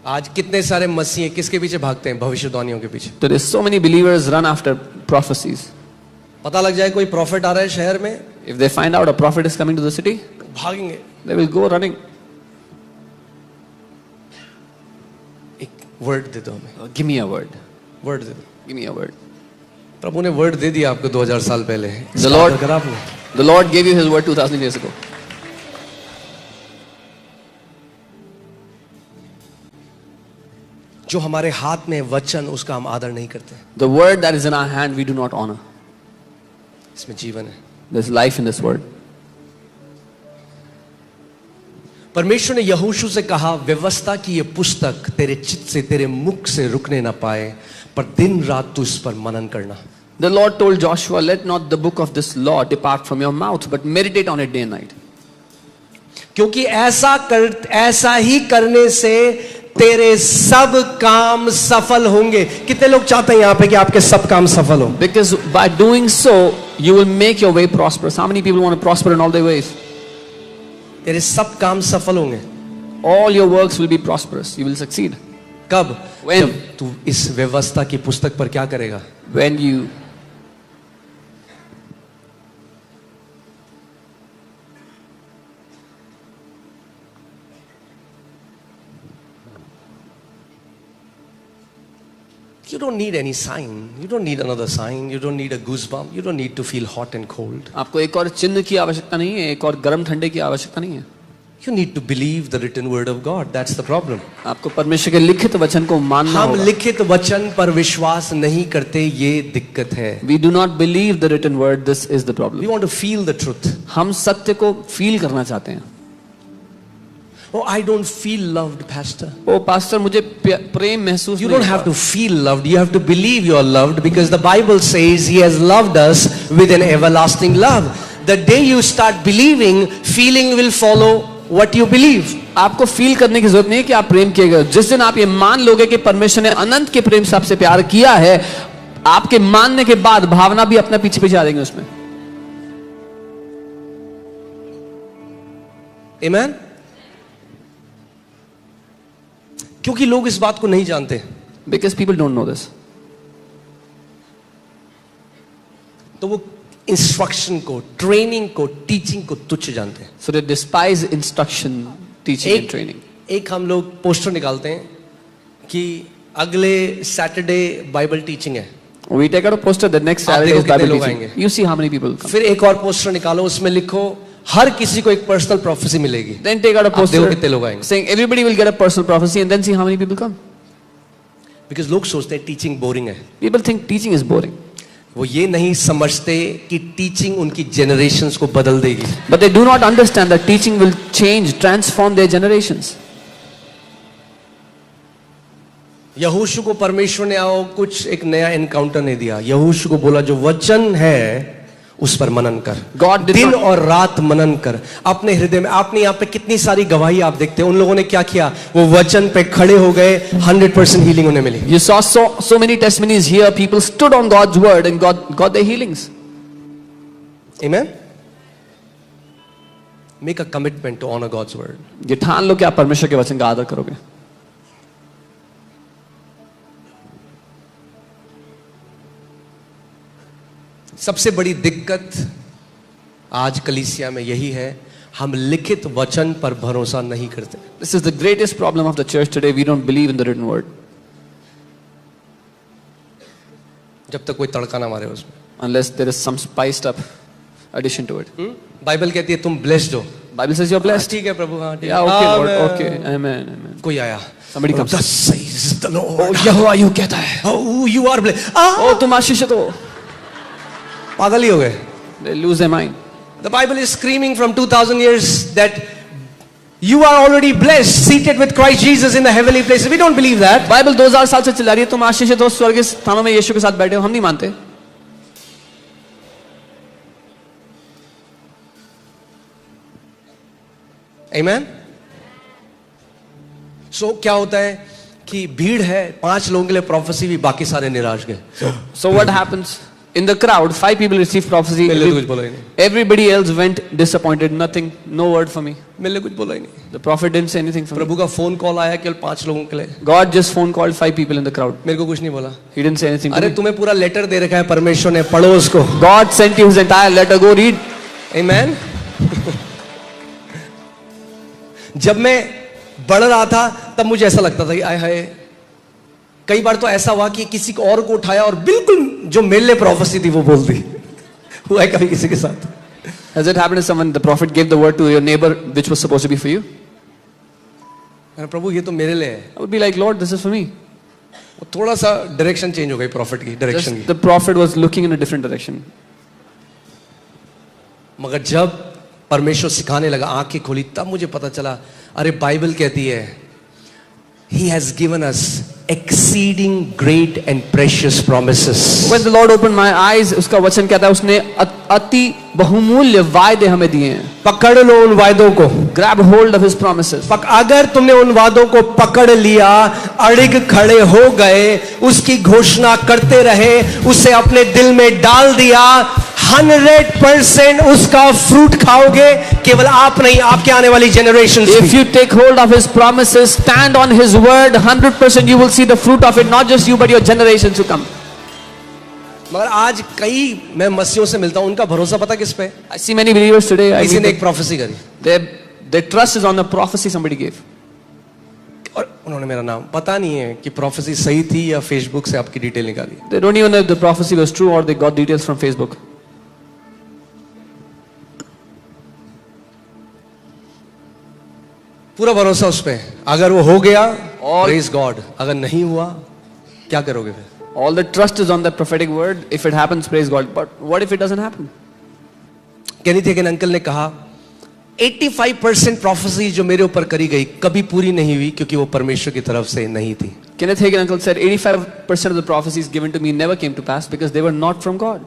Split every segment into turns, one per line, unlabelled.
आज कितने सारे मसीह किसके पीछे भागते हैं? भविष्यवाणियों के पीछे।
Today so many believers run after prophecies.
पता लग जाए कोई प्रॉफिट आ रहा है शहर में,
If they find out a prophet is coming to the city,
भागेंगे।
they will go running.
एक वर्ड दे दो हमें,
Give me a word.
Word दे दो।
Give me a word.
प्रभु ने वर्ड दे दिया आपको 2000 साल पहले।
The Lord gave you His word 2000 years ago.
जो हमारे हाथ में वचन, उसका हम आदर नहीं करते।
The word that is in our hand, we do not honor.
इसमें जीवन है।
There's life in this word.
परमेश्वर ने यहोशू से कहा, व्यवस्था की ये पुस्तक तेरे चित्त से, तेरे मुख से रुकने ना पाए, पर दिन रात तू इस पर मनन करना।
The Lord told Joshua, let not the book of this law depart from your mouth, but meditate on it day and night.
क्योंकि ऐसा ही करने से तेरे सब काम सफल होंगे। कितने लोग चाहते हैं यहाँ पे कि आपके सब काम सफल हो?
Because by doing so, you will make your way prosperous. How many people want to prosper in all their ways?
तेरे सब काम सफल होंगे।
All your works will be prosperous. You will succeed.
कब?
When?
जब तू इस व्यवस्था की पुस्तक पर क्या करेगा?
When you
You don't need any sign. You don't need another sign. You don't need a goosebump. You don't need to feel hot and cold.
आपको एक और चिन्ह की आवश्यकता नहीं है, एक और गर्म ठंडे की आवश्यकता नहीं है।
You need to believe the written word of God. That's the problem.
आपको परमेश्वर के लिखित वचन को मानना
हम
होगा।
लिखित वचन पर विश्वास नहीं करते, ये दिक्कत है।
We do not believe the written word. This is the problem.
We want to feel the truth.
हम सत्य को फील करना चाहते हैं।
Oh, I don't feel loved, Pastor.
ओ पास्टर, मुझे प्रेम महसूस
You
नहीं
don't have
होता।
to feel loved. You have to believe you are loved, because the Bible says He has loved us with an everlasting love. The day you start believing, feeling will follow what you believe.
आपको feel करने की जरूरत नहीं है कि आप प्रेम किए गए। जिस दिन आप ये मान लोगे कि परमेश्वर ने अनंत के प्रेम से आपसे प्यार किया है, आपके मानने के बाद भावना भी अपने पीछे पीछे आ जाएंगे उसमें।
Amen? क्योंकि लोग इस बात को नहीं जानते।
Because people don't know this.
तो वो इंस्ट्रक्शन को, ट्रेनिंग को, टीचिंग को तुच्छ जानते हैं।
So they despise instruction, teaching and training.
एक हम लोग पोस्टर निकालते हैं कि अगले सैटरडे बाइबल टीचिंग है।
We take out a poster that next
आप
Saturday
देखो
is
कितने
Bible
लोग
teaching.
आएंगे।
You see how many people come.
फिर एक और पोस्टर निकालो, उसमें लिखो हर किसी को एक पर्सनल प्रोफेसी मिलेगी।
Then take out a
आप देखो
poster
कितने लोग आएंगे।
saying everybody will get a personal prophecy, and then see how many people come.
Because लोग सोचते हैं टीचिंग बोरिंग है।
People think teaching is boring,
वो ये नहीं समझते कि टीचिंग उनकी जनरेशंस को बदल देगी।
but they do not understand that teaching will change, transform their generations.
यहोशू को परमेश्वर ने आओ कुछ एक नया एनकाउंटर नहीं दिया। यहोशू को बोला जो वचन है उस पर मनन कर।
God did
दिन
not-
और रात मनन कर अपने हृदय में। आपने यहाँ पे कितनी सारी गवाही आप देखते हैं, उन लोगों ने क्या किया, वो वचन पे खड़े हो गए, 100% हीलिंग उन्हें मिली।
You saw so many testimonies here. People stood on God's word and got their healings.
Amen? Make a commitment to honor God's word.
ये ठान लो कि आप परमेश्वर के वचन का आदर करोगे।
सबसे बड़ी दिक्कत आज कलीसिया में यही है, हम लिखित वचन पर भरोसा नहीं करते।
This is the greatest problem of the church today. We don't believe in the written word
जब तक कोई तड़का ना मारे उसमें।
unless there is some spiced up addition to it.
Bible कहती है तुम ब्लेस्ड हो।
Bible says you're blessed.
ठीक है प्रभु, हाँ ठीक है।
Yeah, okay, Lord.
Amen.
Okay, amen, amen.
कोई आया,
Somebody comes.
Thus says the Lord.
Oh, यहोवा यूं कहता है।
Oh, you are blessed.
Oh, तुम आशीषित हो।
पागल ही हो गए।
They lose their mind.
The Bible is screaming from 2000 years that you are already blessed, seated with Christ Jesus in the heavenly places. We don't believe that.
Bible 2000 साल से चिल्ला रही है तुम आशीषित हो, स्वर्गीय स्थानों में यीशु के साथ बैठे हो। हम नहीं मानते।
Amen? So क्या होता है कि भीड़ है, 5 लोगों के लिए प्रोफेसी भी, बाकी सारे निराश गए।
So what happens? In the crowd, 5 people received prophecy.
मेरे लिए तो कुछ बोला ही नहीं,
Everybody else went disappointed. Nothing, no word for me.
मेरे लिए कुछ बोला ही नहीं.
The prophet didn't say anything for me.
प्रभु का फोन कॉल आया केवल 5 लोगों के लिए,
God just phone called 5 people in the crowd.
मेरे को कुछ नहीं बोला.
He didn't say anything to
अरे
me.
तुम्हें पूरा लेटर दे रखा है परमेश्वर ने, पढ़ो उसको.
God sent you his entire letter. Go read.
Amen. जब मैं बढ़ रहा था तब मुझे ऐसा लगता था कि आय हाय, कई बार तो ऐसा हुआ कि किसी को और को उठाया और बिल्कुल जो मेरे लिए प्रोफेसी थी वो बोल दी. हुआ है कभी किसी के साथ?
Has it happened to someone? The prophet gave the word to your neighbor, which was supposed to be for you.
प्रभु ये तो मेरे लिए है.
I would be like, Lord, this is for me.
वो थोड़ा सा डायरेक्शन चेंज हो गई प्रॉफिट की डायरेक्शन
Just
की.
the prophet was looking in a different direction.
मगर जब परमेश्वर सिखाने लगा, आंखें खोली, तब मुझे पता चला, अरे बाइबल कहती है He has given us exceeding great and precious promises.
When the Lord opened my eyes, उसका वचन कहता है उसने अति बहुमूल्य वायदे हमें दिए हैं.
पकड़ लो उन वायदों को.
Grab hold of his promises.
अगर तुमने उन वादों को पकड़ लिया, अड़िग खड़े हो गए, उसकी घोषणा करते रहे, उसे अपने दिल में डाल दिया, 100% उसका फ्रूट खाओगे. केवल आप नहीं, आपके आने वाली generation.
If you take hold of his promises, stand on his word, 100% you will see the fruit of it, not just you but your generations to come.
मगर आज कई मैं मसीहों से मिलता हूं, उनका भरोसा पता किस पे?
I see many believers today.
किसी ने एक प्रोफेसी करी,
Their trust is on the prophecy somebody gave.
और उन्होंने मेरा नाम, पता नहीं है कि प्रोफेसी सही थी या फेसबुक से आपकी डिटेल निकाली.
They don't even know if the prophecy was true or they got details from Facebook.
पूरा भरोसा उस पे. अगर वो हो गया, प्रेज गॉड. अगर नहीं हुआ, क्या करोगे फिर?
All the trust is on that prophetic word. If it happens, praise God. But what if it doesn't happen?
केनी थे कि अंकल ने कहा 85% प्रोफेसी जो मेरे ऊपर करी गई कभी पूरी नहीं हुई, क्योंकि वो परमेश्वर की तरफ से नहीं थी.
Kenneth Hagin uncle said 85% of the prophecies given to me never came to pass because they were not from God.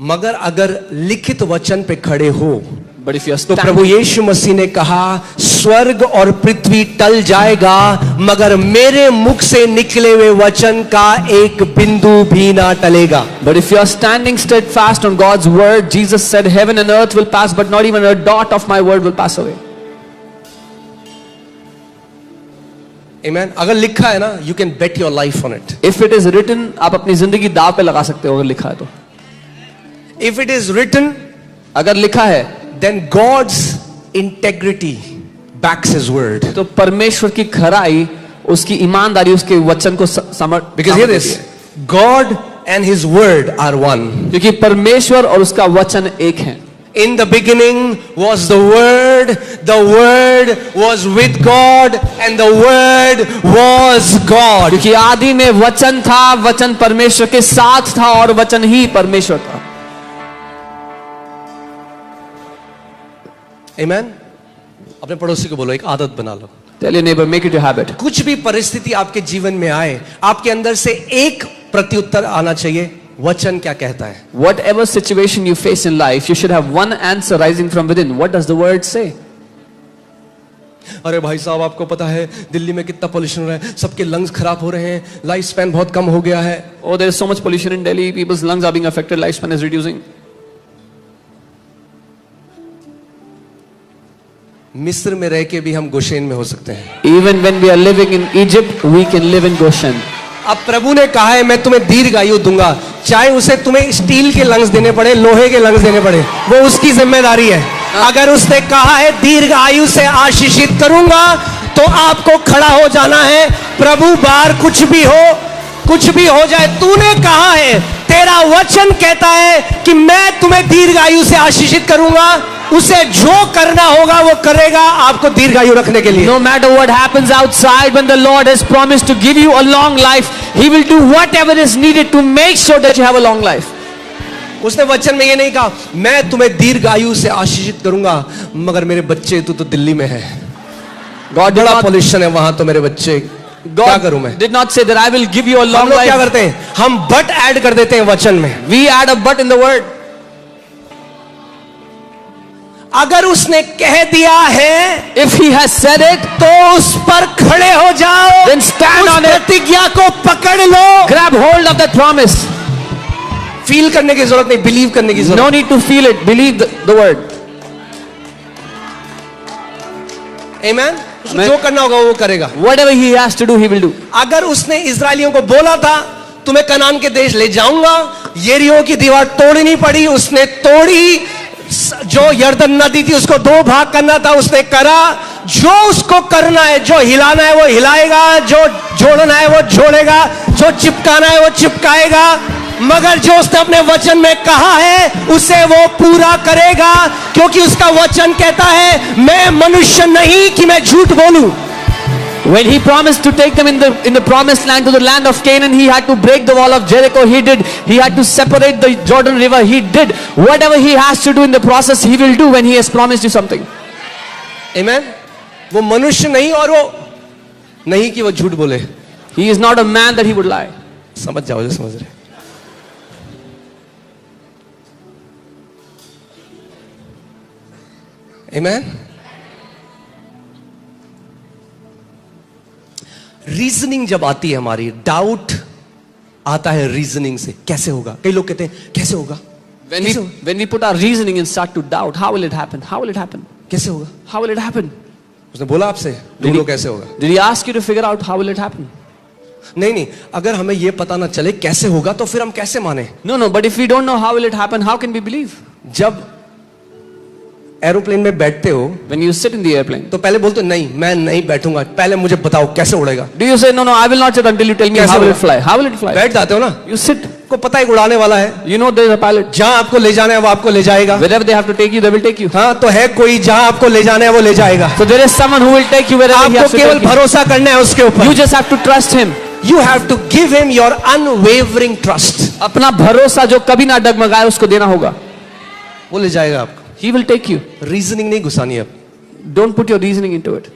मगर अगर लिखित वचन पे खड़े हो,
But if you are
तो
standing,
प्रभु यीशु मसीह ने कहा स्वर्ग और पृथ्वी टल जाएगा, मगर मेरे मुख से निकले हुए वचन का एक बिंदु भी ना टलेगा.
but if you are standing steadfast on God's word, Jesus said, heaven and earth will pass, but not even a dot of my word will pass away.
Amen. अगर लिखा है ना, you can bet your life on it.
If it is written, आप अपनी जिंदगी दाव पे लगा सकते हो अगर लिखा है तो.
If it is written,
अगर लिखा है
then God's integrity backs His word.
तो परमेश्वर की खराई, उसकी ईमानदारी उसके वचन को समर्थ.
Because hear this, God and His word are one.
क्योंकि परमेश्वर और उसका वचन एक है.
In the beginning was the word was with God, and the word was God.
क्योंकि आदि में वचन था, वचन परमेश्वर के साथ था और वचन ही परमेश्वर था.
Amen. अपने पड़ोसी को बोलो, एक आदत बना लो.
Tell your neighbor, make it your habit.
कुछ भी परिस्थिति आपके जीवन में आए, आपके अंदर से एक प्रत्युत्तर आना चाहिए. वचन क्या कहता है?
Whatever situation you face in life, you should have one answer rising from within. What does the word say?
अरे भाई साहब, आपको पता है दिल्ली में कितना पोल्यूशन हो रहा है, सबके लंग्स खराब हो रहे हैं, लाइफ स्पैन बहुत कम हो गया है.
Oh, there is so much pollution in Delhi. People's lungs are being affected. Lifespan is reducing.
मिस्र में रह के भी हम गोशेन में हो सकते हैं.
Even when we are living in Egypt, we can live in Goshen.
अब प्रभु ने कहा है मैं तुम्हें दीर्घ आयु दूंगा, चाहे उसे तुम्हें स्टील के लंग्स देने पड़े, लोहे के लंग्स देने पड़े, वो उसकी जिम्मेदारी है. अगर उसने कहा है दीर्घ आयु से आशीषित करूंगा, तो आपको खड़ा हो जाना है. प्रभु बाहर कुछ भी हो जाए, तूने कहा है, तेरा वचन कहता है कि मैं तुम्हें दीर्घ आयु से आशीषित करूंगा. उसे जो करना होगा वो करेगा आपको दीर्घ आयु रखने के लिए.
No matter what happens outside, when the Lord has promised to give you a long life, He will do whatever is needed to make sure that you have a long life.
उसने वचन में ये नहीं कहा मैं तुम्हें दीर्घ आयु से आशीषित करूंगा, मगर मेरे बच्चे तू तो दिल्ली में है,
God did
बड़ा
not,
पॉल्यूशन है वहां, तो मेरे बच्चे क्या करूं मैं?
did not say that I will give you a
हम
long
लोग क्या
life.
करते हैं, हम बट ऐड कर देते हैं वचन में.
We add a but in the word.
अगर उसने कह दिया है
If he has said it,
तो उस पर खड़े हो जाओ,
then stand
उस
on it.
प्रतिज्ञा को पकड़ लो।
Grab hold of that promise.
Feel करने की जरूरत नहीं, बिलीव करने की जरूरत।
No need to feel it. Believe the word.
आमेन। उसको
Amen.
जो करना होगा वो करेगा।
Whatever he has to do, he will do.
अगर उसने इजरायलियों को बोला था तुम्हें कनान के देश ले जाऊंगा, यरीहो की दीवार तोड़नी पड़ी, उसने तोड़ी। जो यरदन नदी थी उसको दो भाग करना था, उसने करा। जो उसको करना है, जो हिलाना है वो हिलाएगा, जो जोड़ना है वो जोड़ेगा, जो चिपकाना है वो चिपकाएगा। मगर जो उसने अपने वचन में कहा है उसे वो पूरा करेगा, क्योंकि उसका वचन कहता है मैं मनुष्य नहीं कि मैं झूठ बोलूं।
When he promised to take them in the promised land, to the land of Canaan, he had to break the wall of Jericho. He did. He had to separate the Jordan River. He did. Whatever he has to do in the process, he will do when he has promised you something.
आमेन। वो मनुष्य नहीं और वो नहीं कि वो झूठ बोले।
He is not a man that he would lie.
समझ जाओ जो समझ रहे। आमेन। रीजनिंग जब आती है हमारी, डाउट आता है रीजनिंग से, कैसे होगा। कई लोग कहते हैं कैसे होगा,
When we put our reasoning and start to doubt, how will it happen? How will it happen?
कैसे होगा।
How will it happen?
उसने बोला आपसे ढूंढो कैसे होगा।
Did he ask you to figure out how will it happen?
नहीं नहीं, अगर हमें यह पता ना चले कैसे होगा तो फिर हम कैसे माने।
No, no. But if we don't know how will it happen, how can we believe?
जब एरोप्लेन में बैठते हो
When you sit in the airplane,
तो पहले बोलते हो, नहीं मैं नहीं बैठूंगा, पहले मुझे बताओ कैसे उड़ेगा।
do you say no, no? I will not sit until you tell me how will it fly? How will it fly?
बैठ जाते हो ना,
You sit.
को पता है उड़ाने वाला है,
You know there is a pilot.
जहां आपको ले जाना है वो आपको ले जाएगा।
Wherever they have to take you, they will take you.
हाँ, तो है कोई जहां आपको ले जाना है वो ले जाएगा।
So there is someone who will take you wherever he has
आपको
to
केवल
take you.
भरोसा करना है उसके ऊपर।
You just have to trust him.
You have to give him your unwavering trust.
अपना भरोसा जो कभी ना डगमगाए उसको देना होगा.
वो ले जाएगा आपको।
He will take you.
Reasoning नहीं घुसानी है अब।
Don't put your reasoning into it.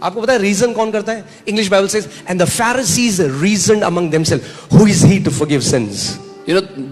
आपको पता है रीजन कौन करता है। English Bible says and the Pharisees reasoned among themselves, who is he to forgive sins?
You know,